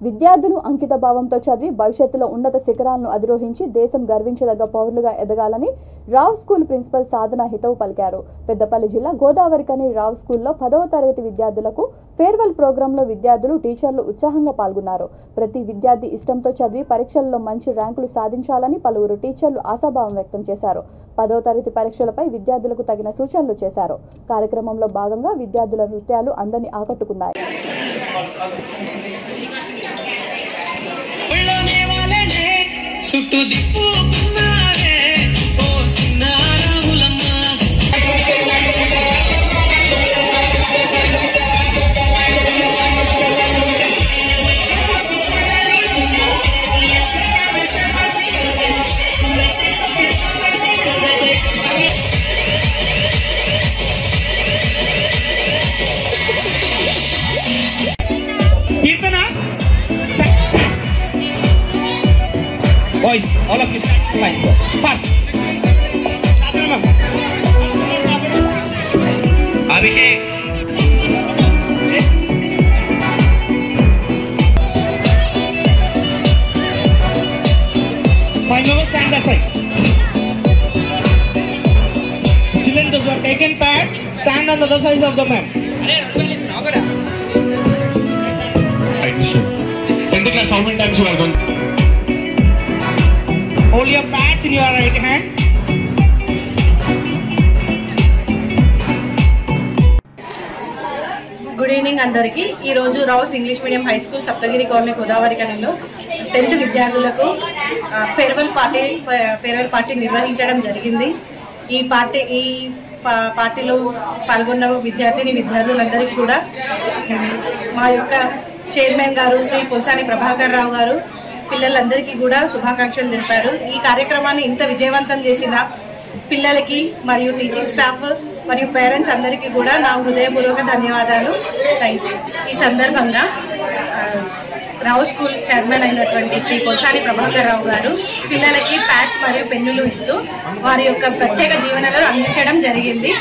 విద్యార్థులు అంకితభావంతో చదివి భవిష్యత్తులో ఉన్నత శిఖరాలను అధిరోహించి దేశం గర్వించదగ్గ పౌరులుగా ఎదగాలని రావ్ స్కూల్ ప్రిన్సిపల్ సాధన హితవు పలికారు. పెద్దపల్లి జిల్లా గోదావరికని రావ్ స్కూల్లో 10వ తరగతి విద్యార్థులకు ఫేర్వెల్ ప్రోగ్రాంలో విద్యార్థులు, టీచర్లు ఉత్సాహంగా పాల్గొన్నారు. ప్రతి విద్యార్థి ఇష్టంతో చదివి పరీక్షల్లో మంచి ర్యాంకులు సాధించాలని పలువురు టీచర్లు ఆశాభావం వ్యక్తం చేశారు. 10వ తరగతి పరీక్షలపై విద్యార్థులకు తగిన సూచనలు చేశారు. కార్యక్రమంలో భాగంగా విద్యార్థుల నృత్యాలు అందరినీ ఆకట్టుకున్నాయి. Boys, all of you stand in line. Fast. Abhishek. Five members stand aside. Children, those who are taken part, stand on the other side of the map. 10th class, how many times you are going? Hold your pads in your right hand. Good evening అందరికీ. ఈరోజు Rao's English medium high school Saptagiri colony గోదావరికనిలో 10th విద్యార్థులకు farewell party నిర్వహించడం జరిగింది. ఈ పార్టీలో పాల్గొన్న విద్యార్థులందరికీ కూడా మా యొక్క చైర్మన్ గారు శ్రీ పుల్సాని ప్రభాకర్ రావు గారు పిల్లలందరికీ కూడా శుభాకాంక్షలు తెలిపారు. ఈ కార్యక్రమాన్ని ఇంత విజయవంతం చేసిన పిల్లలకి మరియు టీచింగ్ స్టాఫ్ మరియు పేరెంట్స్ అందరికీ కూడా నా హృదయపూర్వక ధన్యవాదాలు. Thank you. ఈ సందర్భంగా రావు స్కూల్ చైర్మన్ అయినటువంటి శ్రీ పుల్సాని ప్రభాకర్ రావు గారు పిల్లలకి ప్యాడ్స్ మరియు పెన్నులు ఇస్తూ వారి యొక్క ప్రత్యేక దీవెనలు అందించడం జరిగింది.